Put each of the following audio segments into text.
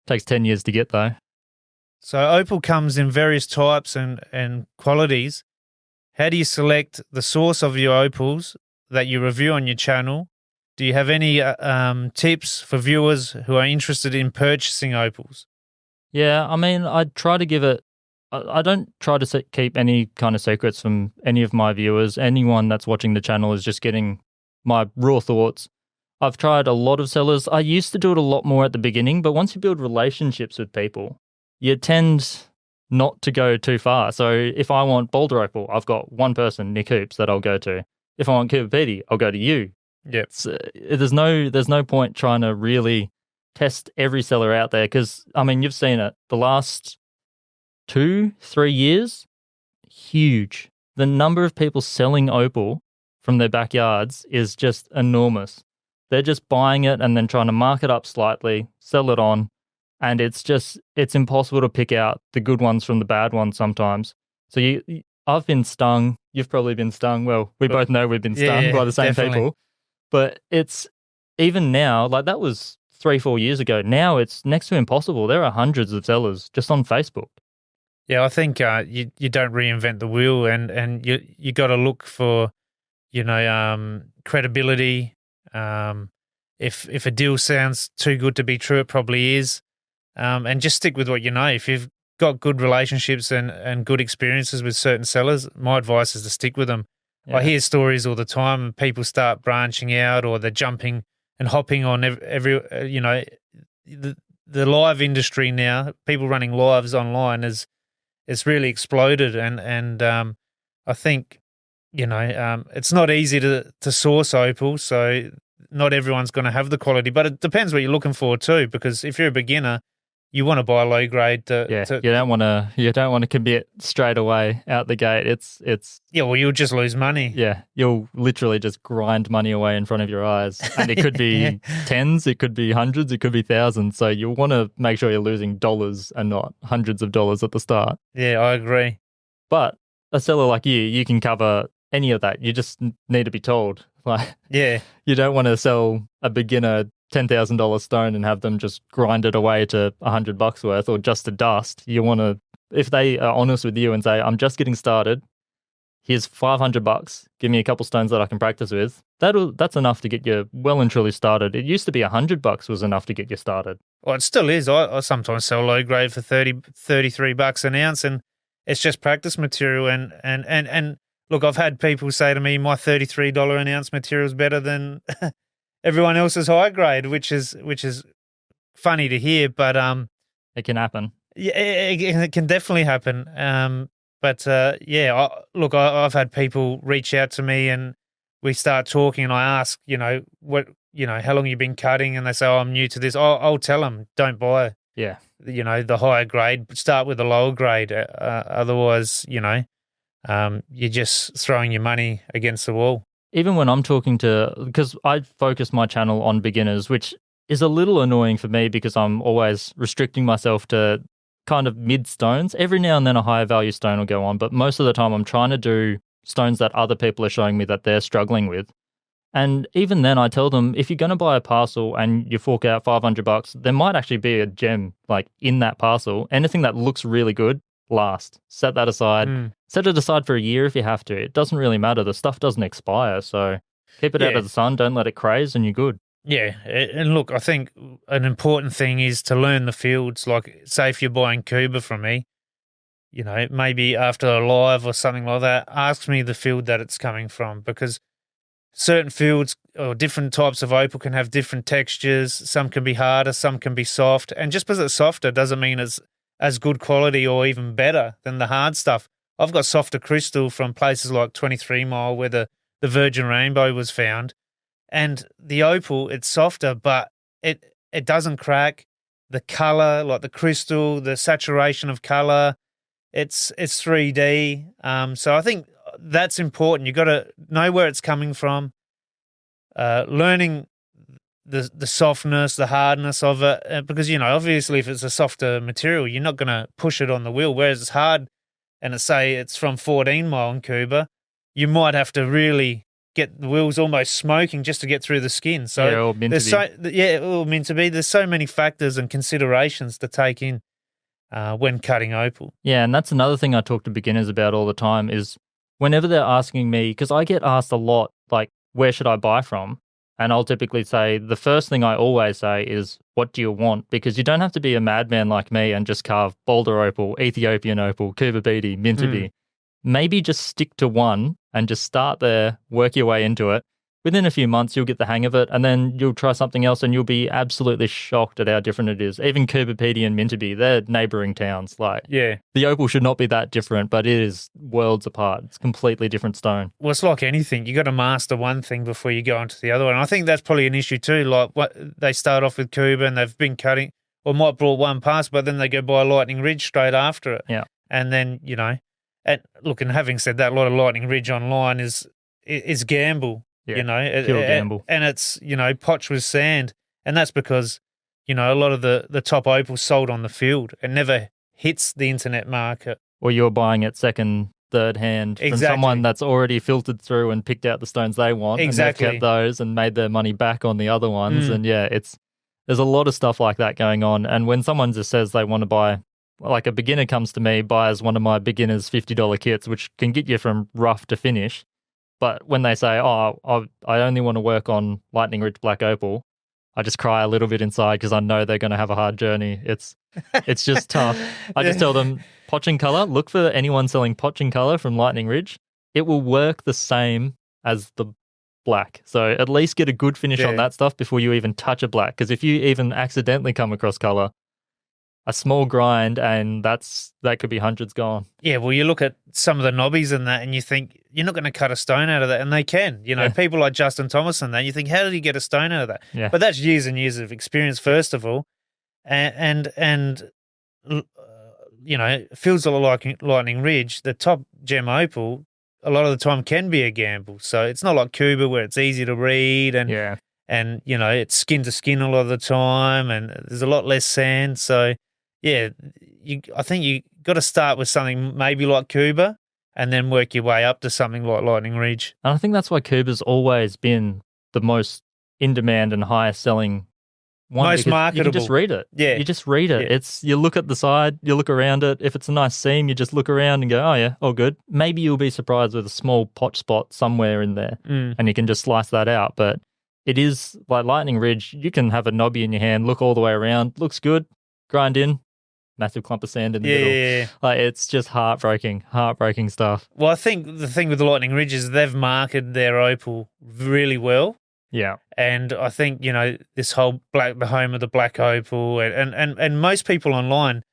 Takes 10 years to get though. So opal comes in various types and qualities. How do you select the source of your opals that you review on your channel? Do you have any tips for viewers who are interested in purchasing opals? Yeah, I mean, I try to give it. I don't try to keep any kind of secrets from any of my viewers. Anyone that's watching the channel is just getting my raw thoughts. I've tried a lot of sellers. I used to do it a lot more at the beginning, but once you build relationships with people, you tend not to go too far. So if I want Boulder Opal, I've got one person, Nick Hoops, that I'll go to. If I want Cooper Petey, I'll go to you. Yep. There's no point trying to really test every seller out there because, I mean, you've seen it. The last 2-3 years, huge. The number of people selling opal from their backyards is just enormous. They're just buying it and then trying to mark it up slightly, sell it on, and it's impossible to pick out the good ones from the bad ones sometimes. So I've been stung. You've probably been stung. Well, we both know we've been stung by the same people. But it's even now, like that was 3-4 years ago. Now it's next to impossible. There are hundreds of sellers just on Facebook. Yeah, I think you don't reinvent the wheel, and you got to look for, credibility. If a deal sounds too good to be true, it probably is. And just stick with what you know. If you've got good relationships and good experiences with certain sellers, my advice is to stick with them. Yeah. I hear stories all the time, and people start branching out, or they're jumping and hopping on every the live industry now. People running lives online it's really exploded, and I think it's not easy to source opal, so not everyone's going to have the quality, but it depends what you're looking for too. Because if you're a beginner, you want to buy low grade. You don't want to commit straight away out the gate. It's well, you'll just lose money. Yeah, you'll literally just grind money away in front of your eyes, and it could be tens, it could be hundreds, it could be thousands. So you'll want to make sure you're losing dollars and not hundreds of dollars at the start. Yeah, I agree. But a seller like you can cover any of that. You just need to be told. Like, yeah, you don't want to sell a beginner $10,000 stone and have them just grind it away to $100 worth or just to dust. You want to, if they are honest with you and say, I'm just getting started, here's $500, give me a couple stones that I can practice with, that's enough to get you well and truly started. It used to be $100 was enough to get you started. Well, it still is. I sometimes sell low grade for $33 an ounce, and it's just practice material. And look, I've had people say to me, my $33 an ounce material is better than everyone else's high grade, which is funny to hear, but it can happen. Yeah, it can definitely happen. I've had people reach out to me, and we start talking, and I ask, how long you've been cutting, and they say, I'm new to this. I'll tell them, don't buy. Yeah. The higher grade, start with the lower grade. Otherwise, you're just throwing your money against the wall. Even when I'm talking because I focus my channel on beginners, which is a little annoying for me because I'm always restricting myself to kind of mid stones. Every now and then a higher value stone will go on, but most of the time I'm trying to do stones that other people are showing me that they're struggling with. And even then I tell them, if you're going to buy a parcel and you fork out $500, there might actually be a gem like in that parcel. Anything that looks really good, last. Set that aside. Set it aside for a year if you have to. It doesn't really matter. The stuff doesn't expire, so keep it out of the sun. Don't let it craze, and you're good. Yeah, and look, I think an important thing is to learn the fields. Like, say if you're buying Cuba from me, maybe after a live or something like that, ask me the field that it's coming from, because certain fields or different types of opal can have different textures. Some can be harder, some can be soft, and just because it's softer doesn't mean it's as good quality or even better than the hard stuff. I've got softer crystal from places like 23 Mile where the Virgin Rainbow was found, and the opal, it's softer, but it doesn't crack. The color, like the crystal, the saturation of color, it's 3D. So I think that's important. You got to know where it's coming from. Learning the softness, the hardness of it, because obviously if it's a softer material, you're not going to push it on the wheel. Whereas it's hard, and it's from 14 Mile in Cuba, you might have to really get the wheels almost smoking just to get through the skin. So Yeah, or meant to there's or meant to be. There's so many factors and considerations to take in when cutting opal. Yeah, and that's another thing I talk to beginners about all the time is whenever they're asking me, because I get asked a lot, like, where should I buy from? And I'll typically say, the first thing I always say is, what do you want? Because you don't have to be a madman like me and just carve Boulder opal, Ethiopian opal, Coober beady, Mintaby. Maybe just stick to one and just start there, work your way into it. Within a few months, you'll get the hang of it, and then you'll try something else, and you'll be absolutely shocked at how different it is. Even Coober beady and Mintaby, they're neighbouring towns. Like, the opal should not be that different, but it is worlds apart. It's completely different stone. Well, it's like anything. You got to master one thing before you go on to the other one. And I think that's probably an issue too. Like, what they start off with Coober and they've been cutting, or might brought one past, but then they go buy Lightning Ridge straight after it. Yeah, and then and look, and having said that, a lot of Lightning Ridge online is gamble. Yeah, pure gamble. And it's, potch with sand. And that's because, a lot of the top opals sold on the field. It never hits the internet market. Or you're buying it second, third hand from someone that's already filtered through and picked out the stones they want. Exactly. And they've kept those and made their money back on the other ones. And there's a lot of stuff like that going on. And when someone just says they want to buy, like a beginner comes to me, buys one of my beginner's $50 kits, which can get you from rough to finish. But when they say, oh, I only want to work on Lightning Ridge Black Opal, I just cry a little bit inside because I know they're going to have a hard journey. It's just tough. I just tell them, potching color, look for anyone selling potching color from Lightning Ridge. It will work the same as the black. So at least get a good finish on that stuff before you even touch a black. Because if you even accidentally come across color, a small grind, and that could be hundreds gone. Yeah, well, you look at some of the knobbies and that, and you think you're not going to cut a stone out of that, and they can. People like Justin Thomas and that, you think, how did he get a stone out of that? Yeah. But that's years and years of experience, first of all, and fields like Lightning Ridge, the top gem opal, a lot of the time can be a gamble. So it's not like Coober where it's easy to read and it's skin to skin a lot of the time, and there's a lot less sand. So yeah, I think you got to start with something maybe like Coober and then work your way up to something like Lightning Ridge. And I think that's why Coober's always been the most in demand and highest selling one. Most marketable. You can just read it. Yeah. You just read it. Yeah. You look at the side, you look around it. If it's a nice seam, you just look around and go, oh yeah, all good. Maybe you'll be surprised with a small potch spot somewhere in there and you can just slice that out. But it is like Lightning Ridge. You can have a knobby in your hand, look all the way around, looks good, grind in, massive clump of sand in the middle. Yeah. Like, it's just heartbreaking stuff. Well, I think the thing with the Lightning Ridge is they've marketed their opal really well. Yeah. And I think, this whole the home of the black opal and most people online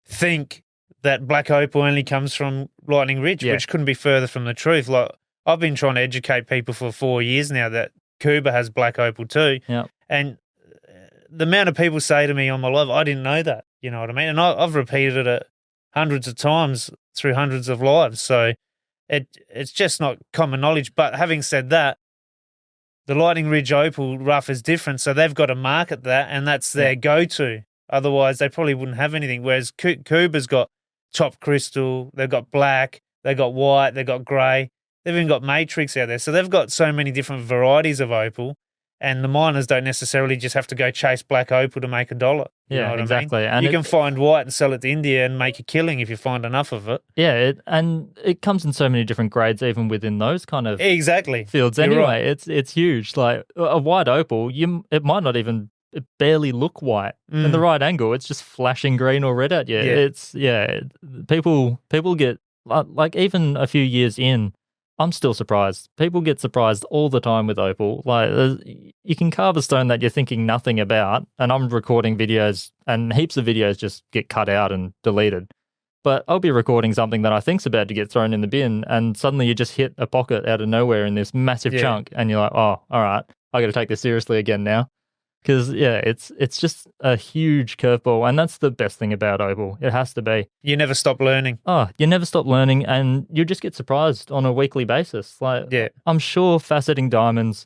think that black opal only comes from Lightning Ridge, which couldn't be further from the truth. Like, I've been trying to educate people for 4 years now that Coober has black opal too. Yeah. And the amount of people say to me on my live, I didn't know that. You know what I mean? And I've repeated it hundreds of times through hundreds of lives. So it's just not common knowledge. But having said that, the Lightning Ridge opal rough is different. So they've got to market that, and that's their go-to. Otherwise, they probably wouldn't have anything. Whereas Coober's got top crystal, they've got black, they've got white, they've got grey. They've even got matrix out there. So they've got so many different varieties of opal. And the miners don't necessarily just have to go chase black opal to make $1. You know what exactly. I mean? And you can find white and sell it to India and make a killing if you find enough of it. Yeah, it comes in so many different grades, even within those kind of fields. You're anyway, right. it's huge. Like a white opal, it might not even barely look white in the right angle. It's just flashing green or red at you. People get like even a few years in. I'm still surprised. People get surprised all the time with opal. Like, you can carve a stone that you're thinking nothing about, and I'm recording videos, and heaps of videos just get cut out and deleted. But I'll be recording something that I think's about to get thrown in the bin, and suddenly you just hit a pocket out of nowhere in this massive chunk, and you're like, oh, all right, I got to take this seriously again now. Because, it's just a huge curveball, and that's the best thing about opal. It has to be. You never stop learning. Oh, you never stop learning, and you just get surprised on a weekly basis. Like, I'm sure faceting diamonds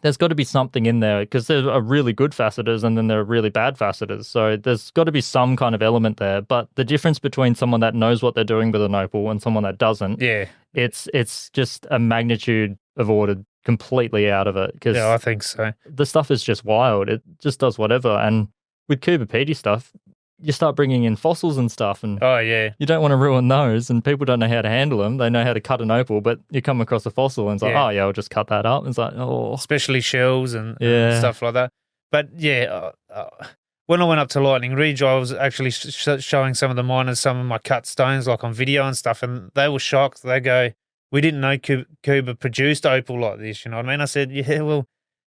there's got to be something in there because there are really good faceters and then there are really bad faceters. So there's got to be some kind of element there. But the difference between someone that knows what they're doing with an opal and someone that doesn't, Yeah. it's just a magnitude of order completely out of it because Yeah, I think so. the stuff is just wild. It just does whatever. And with Cooper Pedy stuff, you start bringing in fossils and stuff, and Oh, yeah. you don't want to ruin those. And people don't know how to handle them. They know how to cut an opal, but you come across a fossil and it's like, Yeah. oh yeah, I'll just cut that up. It's like, oh, Especially shells and Yeah. stuff like that. But yeah, when I went up to Lightning Ridge, I was actually showing some of the miners some of my cut stones, like on video and stuff, and they were shocked. They go, "We didn't know Cuba produced opal like this." You know what I mean? I said, "Yeah, well,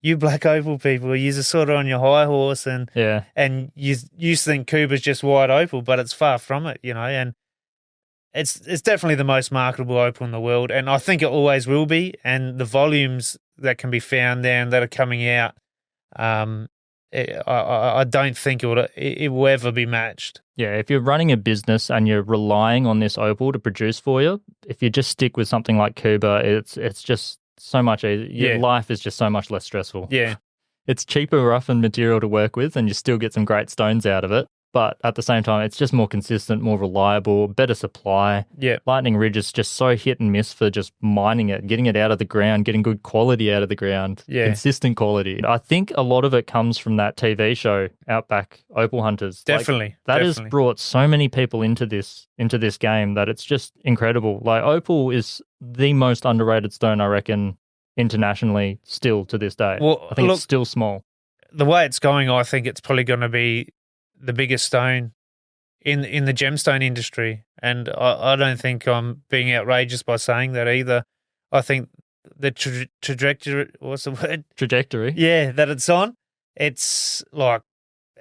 you black opal people, you're sort of on your high horse, and yeah. you think Cuba's just white opal, but it's far from it, you know." And it's definitely the most marketable opal in the world, and I think it always will be. And the volumes that can be found there and that are coming out, I don't think it will ever be matched. Yeah, if you're running a business and you're relying on this opal to produce for you, if you just stick with something like Cuba, it's just so much easier. Your life is just so much less stressful. Yeah. It's cheaper roughened material to work with and you still get some great stones out of it. But at the same time, it's just more consistent, more reliable, better supply. Yeah. Lightning Ridge is just so hit and miss for just mining it, getting it out of the ground, getting good quality out of the ground, consistent quality. I think a lot of it comes from that TV show, Outback Opal Hunters. Definitely. That has brought so many people into this game that it's just incredible. Like opal is the most underrated stone, I reckon, internationally still to this day. Well, I think it's still small. The way it's going, I think it's probably going to be the biggest stone in the gemstone industry, and I don't think I'm being outrageous by saying that either. I think the trajectory, what's the word? Trajectory. Yeah, that it's on. It's like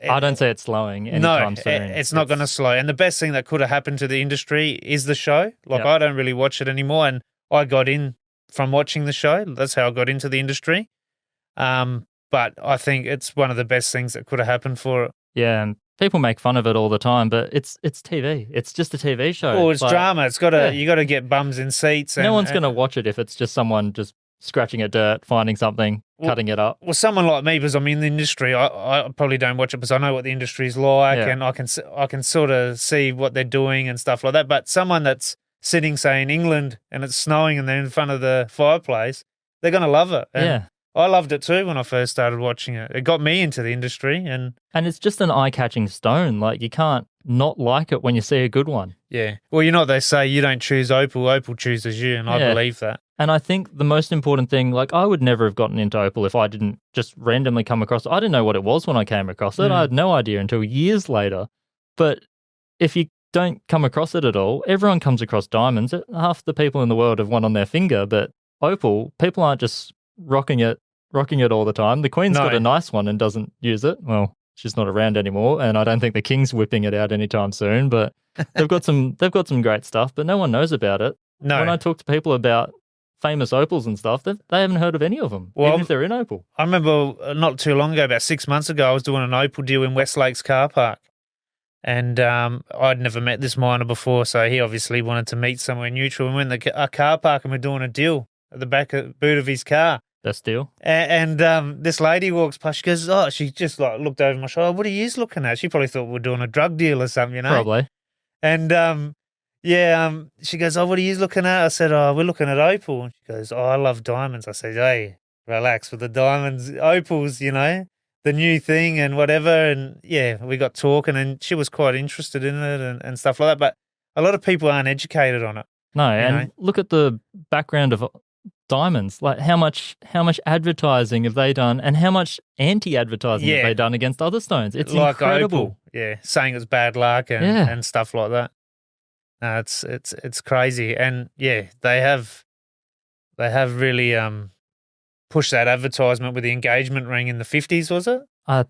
I don't say it's slowing anytime soon. It's not going to slow. And the best thing that could have happened to the industry is the show. Like I don't really watch it anymore, and I got in from watching the show. That's how I got into the industry. But I think it's one of the best things that could have happened for it. Yeah, and people make fun of it all the time, but it's TV. It's just a TV show. Oh, it's drama. It's got to you got to get bums in seats. No one's going to watch it if it's just someone just scratching at dirt, finding something, cutting it up. Well, someone like me, because I'm in the industry, I probably don't watch it because I know what the industry is like, and I can sort of see what they're doing and stuff like that. But someone that's sitting, say, in England and it's snowing and they're in front of the fireplace, they're going to love it. And I loved it too when I first started watching it. It got me into the industry. And it's just an eye-catching stone. Like, you can't not like it when you see a good one. Yeah. Well, you know what they say, you don't choose opal, opal chooses you, and I believe that. And I think the most important thing, like, I would never have gotten into opal if I didn't just randomly come across it. I didn't know what it was when I came across it. I had no idea until years later. But if you don't come across it at all, everyone comes across diamonds. Half the people in the world have one on their finger, but opal, people aren't just rocking it all the time. The Queen's got a nice one and doesn't use it. Well, she's not around anymore, and I don't think the King's whipping it out anytime soon, but they've got some great stuff, but no one knows about it. No. When I talk to people about famous opals and stuff, they haven't heard of any of them, even if they're in opal. I remember not too long ago, about 6 months ago, I was doing an opal deal in Westlake's car park. And I'd never met this miner before, so he obviously wanted to meet somewhere neutral. We went in the car park and we're doing a deal at the boot of his car. Best deal. And this lady walks past. She goes, she just like looked over my shoulder. What are you looking at? She probably thought we're doing a drug deal or something, you know? Probably. And she goes, what are you looking at? I said, we're looking at opal. And she goes, I love diamonds. I said, hey, relax with the diamonds. Opals, you know, the new thing and whatever. And we got talking and she was quite interested in it and stuff like that. But a lot of people aren't educated on it. No, and look at the background of diamonds. Like, how much advertising have they done, and how much anti-advertising have they done against other stones? It's like incredible. Opal, saying it's bad luck and stuff like that. No, it's crazy, and they have really pushed that advertisement with the engagement ring in the 50s, was it? I